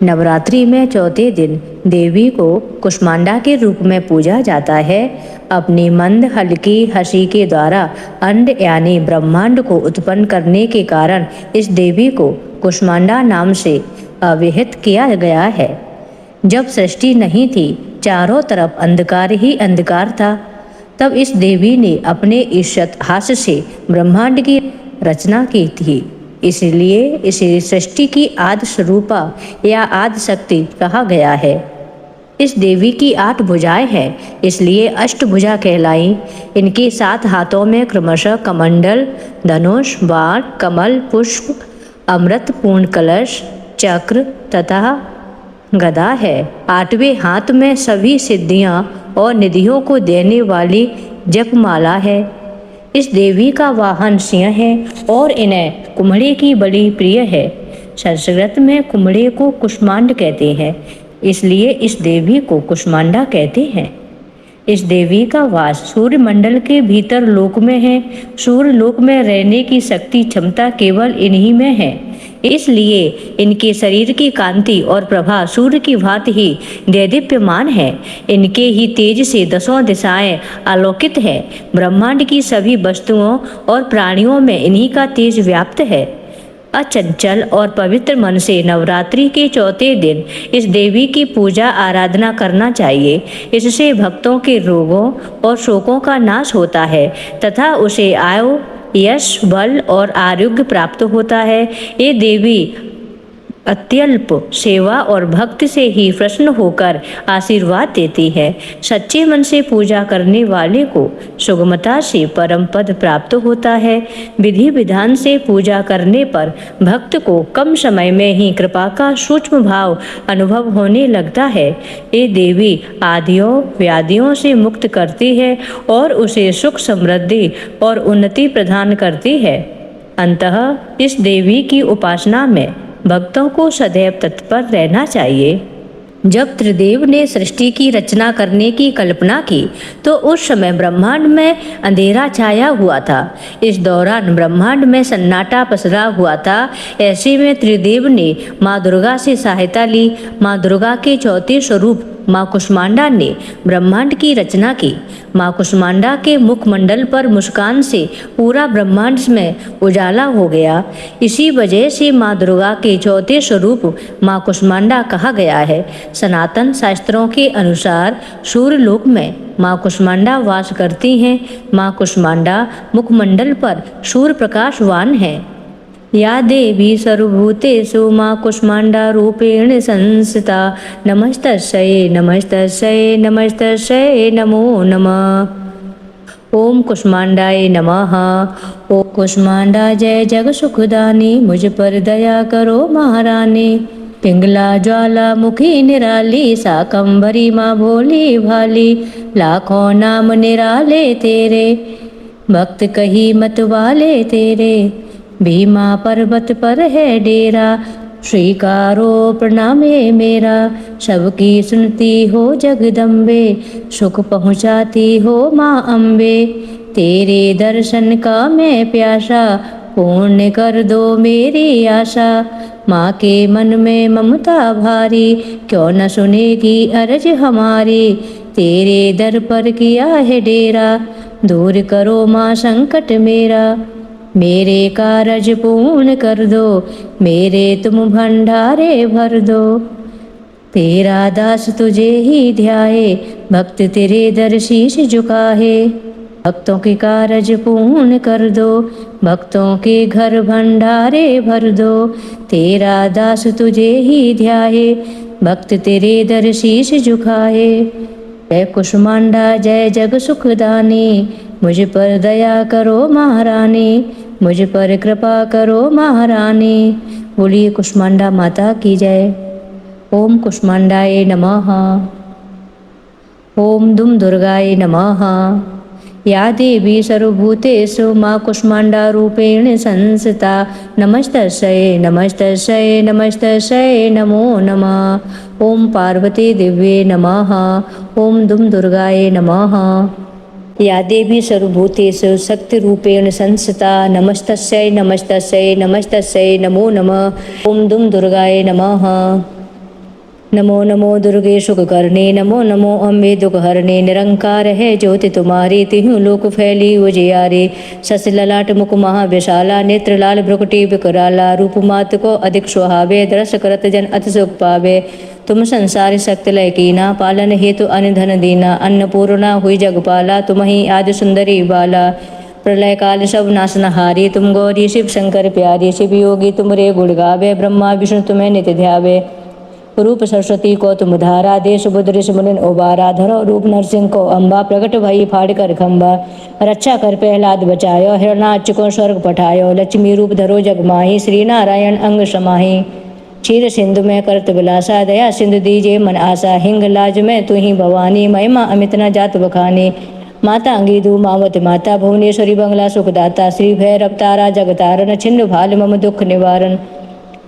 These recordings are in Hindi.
नवरात्रि में चौथे दिन देवी को कुष्मांडा के रूप में पूजा जाता है। अपनी मंद हल्की हंसी के द्वारा अंड यानी ब्रह्मांड को उत्पन्न करने के कारण इस देवी को कुष्मांडा नाम से अभिहित किया गया है। जब सृष्टि नहीं थी, चारों तरफ अंधकार ही अंधकार था, तब इस देवी ने अपने ईशत हास्य से ब्रह्मांड की रचना की थी। इसलिए इसे सृष्टि की आदि स्वरूपा या आदि शक्ति कहा गया है। इस देवी की 8 भुजाएं हैं, इसलिए अष्टभुजा कहलाई। इनके 7 हाथों में क्रमशः कमंडल, धनुष, बाण, कमल, पुष्प, अमृत पूर्ण कलश, चक्र तथा गदा है। 8वें हाथ में सभी सिद्धियां और निधियों को देने वाली जपमाला है। इस देवी का वाहन सिंह है और इन्हें कुम्हड़े की बलि प्रिय है। संस्कृत में कुम्हड़े को कुष्मांड कहते हैं, इसलिए इस देवी को कुष्मांडा कहते हैं। इस देवी का वास सूर्य मंडल के भीतर लोक में है। सूर्य लोक में रहने की शक्ति क्षमता केवल इन्हीं में है, इसलिए इनके शरीर की कांति और प्रभा सूर्य की भांति ही दैदीप्यमान है। इनके ही तेज से 10 दिशाएं आलोकित है। ब्रह्मांड की सभी वस्तुओं और प्राणियों में इन्हीं का तेज व्याप्त है। अचंचल और पवित्र मन से नवरात्रि के चौथे दिन इस देवी की पूजा आराधना करना चाहिए। इससे भक्तों के रोगों और शोकों का नाश होता है तथा उसे आयु, यश, बल और आरोग्य प्राप्त होता है। ये देवी अत्यल्प सेवा और भक्ति से ही प्रसन्न होकर आशीर्वाद देती है। सच्चे मन से पूजा करने वाले को सुगमता से परम पद प्राप्त होता है। विधि विधान से पूजा करने पर भक्त को कम समय में ही कृपा का सूक्ष्म भाव अनुभव होने लगता है। ये देवी आदियों व्याधियों से मुक्त करती है और उसे सुख, समृद्धि और उन्नति प्रदान करती है। अंततः इस देवी की उपासना में भक्तों को सदैव तत्पर रहना चाहिए। जब त्रिदेव ने सृष्टि की रचना करने की कल्पना की तो उस समय ब्रह्मांड में अंधेरा छाया हुआ था। इस दौरान ब्रह्मांड में सन्नाटा पसरा हुआ था। ऐसे में त्रिदेव ने माँ दुर्गा से सहायता ली। माँ दुर्गा के चौथे स्वरूप माँ कुष्मांडा ने ब्रह्मांड की रचना की। माँ कुष्मांडा के मुखमंडल पर मुस्कान से पूरा ब्रह्मांड में उजाला हो गया। इसी वजह से माँ दुर्गा के चौथे स्वरूप माँ कुष्मांडा कहा गया है। सनातन शास्त्रों के अनुसार सूर्यलोक में माँ कुष्मांडा वास करती हैं। माँ कुष्मांडा मुखमंडल पर सूर्य प्रकाशवान है। या देवी सर्वभूतेषु माँ कुष्मांडा रूपेण संस्थिता। नमस्तस्यै नमस्तस्यै नमस्तस्यै नमो नमः। ओम कुष्मांडाय नमः। ओम कुष्मांडा जय जग सुखदानी, मुझ पर दया करो महारानी। पिंगला ज्वाला मुखी निराली, शाकंभरी माँ भोली भाली। लाखों नाम निराले तेरे, भक्त कही मत वाले तेरे। भीमा पर्वत पर है डेरा, स्वीकारो प्रणामे मेरा। सबकी सुनती हो जगदम्बे, सुख पहुँचाती हो माँ अम्बे। तेरे दर्शन का मैं प्यासा, पूर्ण कर दो मेरी आशा। माँ के मन में ममता भारी, क्यों न सुनेगी अर्ज हमारी। तेरे दर पर किया है डेरा, दूर करो माँ संकट मेरा। मेरे कारज पूर्ण कर दो, मेरे तुम भंडारे भर दो। तेरा दास तुझे ही ध्याए, भक्त तेरे दर शीश झुकाए। भक्तों के कारज पूर्ण कर दो, भक्तों के घर भंडारे भर दो। तेरा दास तुझे ही ध्याए, भक्त तेरे दर शीश झुकाए। जय कुष्मांडा जय जग सुखदानी, मुझ पर दया करो महारानी। मुझ पर कृपा करो महारानी। बोलिए कुष्मांडा माता की जय। ओम कुष्मांडाय नमः। ओम दुम दुर्गाय नमः। या देवी सर्वभूतेषु माँ कुष्मांडा रूपेण संस्थिता। नमस्तस्यै नमस्तस्यै नमस्तस्यै नमो नमः। ओम पार्वती दिव्ये नमः। ओम दुम दुर्गाय नमः। या देवी सर्वभूतेषु शक्ति रूपेण संस्थिता। नमस्तस्यै नमस्तस्यै नमस्तस्यै नमो नमः। ओम दुम दुर्गाय नमः। नमो नमो दुर्गे सुखकर्णी, नमो नमो अम्बे दुखहरणी। निरंकार है ज्योति तुम्हारी, तिहु लोक फैली उजियारी। शशि ललाट मुख महाविशाला, नेत्र लाल भ्रुकुटी विकराला। रूप मात को अधिक सुहावे, दर्श करत जन अति सुख पावे। तुम संसार शक्ति लय कीना, पालन हेतु अनधन दीना। अन्नपूर्णा हुई जगपाला, तुम ही आदि सुंदरी बाला। प्रलय काल सब नाशनहारी, तुम गौरी शिव शंकर प्यारी। शिव योगी तुमरे गुण गावे, ब्रह्मा विष्णु तुम्हें नित्य ध्यावे। रूप सरस्वती को तुम धारा, देश बुद्ध ऋषि मुनि उबारा। धरो रूप नरसिंह को अम्बा, प्रकट भई फाड़ कर खम्बा। रक्षा कर प्रहलाद बचायो, हिरणाक्ष को स्वर्ग पठायो। लक्ष्मी रूप धरो जग माही, श्री नारायण अंग समाही। क्षीर सिंधु में करत विलासा, दया सिंधु दीजे मन आशा। हिंग लाज में तू ही भवानी, महिमा अमित न जात बखानी। माता अंगिदु मावत माता, भुवनेश्वरी बंगला सुखदाता। श्री भैरव तारा जगतारण, छिन्न भाल मम दुख निवारण।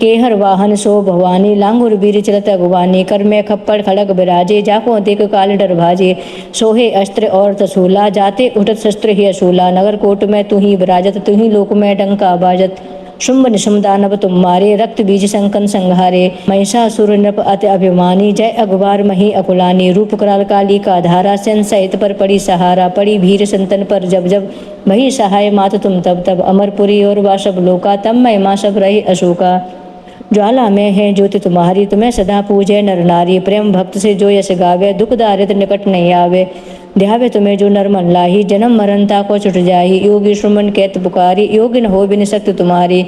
केहर वाहन सो भवानी, लांगुर वीर चलत अगवानी। कर में खप्पड़ खड़ग बिराजे, जाको देख काल डर भाजे। सोहे अस्त्र और तसूला, जाते उठत शस्त्र ही असूला। नगर कोट में तू ही विराजत, तू ही लोक में डंका बाजत। शुंभ निशुंभ दानव तुम मारे, रक्त बीज संकन संहारे। महिषासुर नृप अति अभिमानी, जय अगवार मही अकुलानी। रूप कराल काली का धारा, सेन सहित पर पड़ी सहारा। पड़ी भीर संतन पर जब जब, भई सहाय मात तुम तब तब। अमरपुरी और वासव लोका, तब महिमा सब रही अशोका। ज्वाला में है ज्योति तुम्हारी, तुम्हें सदा पूजे नर नारी। प्रेम भक्त से जो यश गावे, दुख दारिद्र निकट नहीं आवे। ध्यावे तुम्हें जो नर मन लाही, जन्म मरणता को छुट जाही। योगी श्रमण कहत पुकारी, योगिन हो बिन शक्ति तुम्हारी।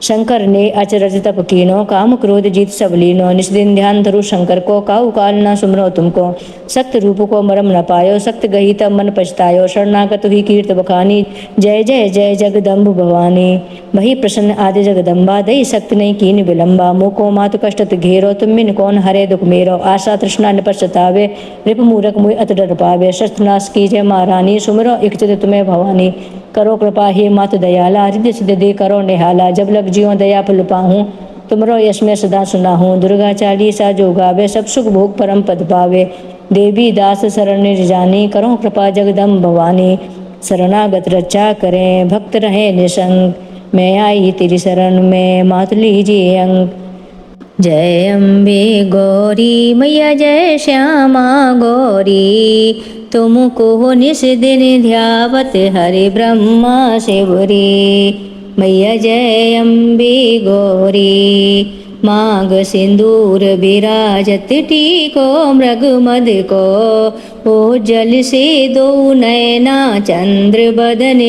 शंकर ने अचरज तप कीनो, काम क्रोध जीत सब लीनो। निस दिन ध्यान धरु शंकर को, काहू काल न सुमरो तुमको। सक्त रूप को मरम न पायो, सक्त गही तब मन पछतायो। शरणागत हुई कीर्त बखानी, जय जय जय जगदम्ब भवानी। वही प्रसन्न आदि जगदम्बा, दई सक्त नहीं कीन विलंबा। मुको मात कष्टत घेरो, तुम मिन कौन हरे दुख मेरो। आशा तृष्णा निपट सतावे, रिप मूरख मुय अत डर पावे। शस्त्रनाश कीजय महारानी, सुमरो इच्छित तुम्हें भवानी। करो कृपा हे मात दयाला, हृदय सिद्ध दे करो निहाला। जब लग जियो दया फल पाहूँ, तुमरो यश में सदा सुनाहूँ। दुर्गा चालीसा जो गावे, सब सुख भोग परम पद पावे। देवी दास शरण जानी, करो कृपा जगदम्ब भवानी। शरणागत रक्षा करें, भक्त रहे निसंग। मैं आई तेरी शरण में, मात लीजिए अंग। जय अम्बे गौरी मैया, जय श्यामा गौरी। तुमको निस दिन ध्यावत हरि ब्रह्मा शिवरी। मैया जय अम्बे गौरी। मांग सिंदूर विराजत, टीको मृग मद को। ओ जल से दो नैना, चंद्र बदन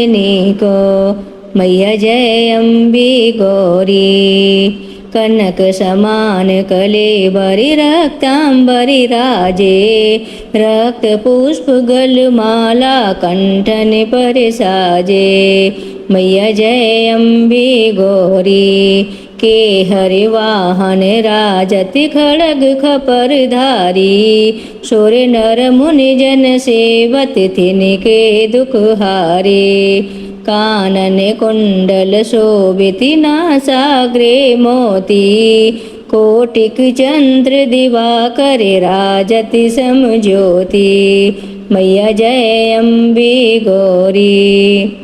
को। मैया जय अम्बे गौरी। कनक समान कलेबरि, रक्तांबरि राजे। रक्त पुष्प गलमाला, कंठन पर साजे। मैया जय अम्बे गौरी। के हरि वाहन राजत, खड़ग खपर धारी। सोर नर मुनि जन सेवत, तिनके दुख हारे। कानन कुंडल शोभिति, नासाग्रे मोती। कोटिक चंद्र दिवाकर, राजति समज्योति। मैया जय अम्बे गौरी।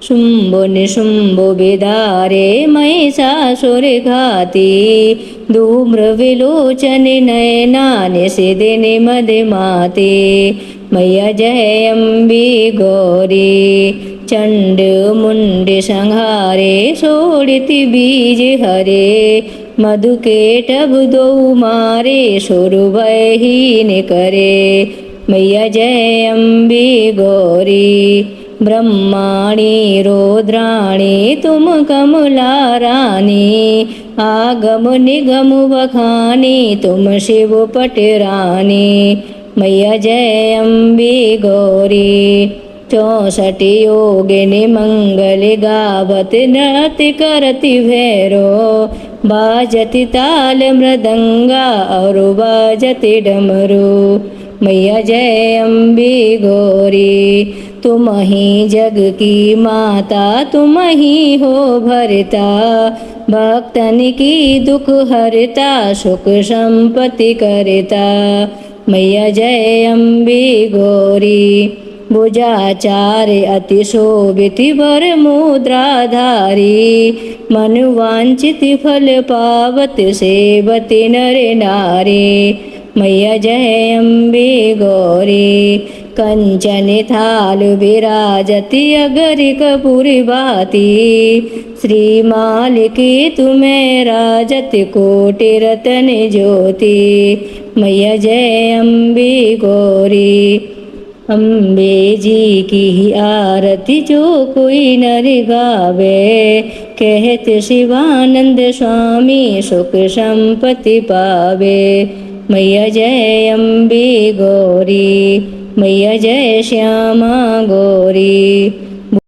शुंभ निशुंभ विदारे, महिषासुर घाती। धूम्र विलोचन नयना, निषिदिन मदमाती। मैया जय अम्बे गौरी। चंड मुंड संहारे, सोड़िति बीज हरे। मधु के टब दो मारे, सुर भयहीन करे। मैया जय अम्बे गौरी। ब्रह्माणी रुद्राणी, तुम कमला रानी। आगम निगम बखानी, तुम शिव पट रानी। मैया जय अम्बे गौरी। 64 योगिनी मंगल गावत, नृत्य करति भैरो। बाजति ताल मृदंगा, और बाजति डमरू। मैया जय अम्बे गौरी। तुम ही जग की माता, तुम ही हो भरता। भक्तन की दुख हरता, सुख संपत्ति करता। मैया जय अम्बे गौरी। भुजाचार अति शोभित वर मुद्राधारी मन वांछित फल पावत सेवति नर नारी। मैया जय अम्बे गौरी कंचन थाल विराजति अगर कपूरी बाती। श्रीमाल की तुम्हें राजत कोटि रतन ज्योति। मैया जय अम्बे गौरी। अम्बे जी की आरती जो कोई नर गावे कहत शिवानंद स्वामी सुख संपत्ति पावे। मैया जय अम्बे गौरी मैया जय श्यामा गौरी।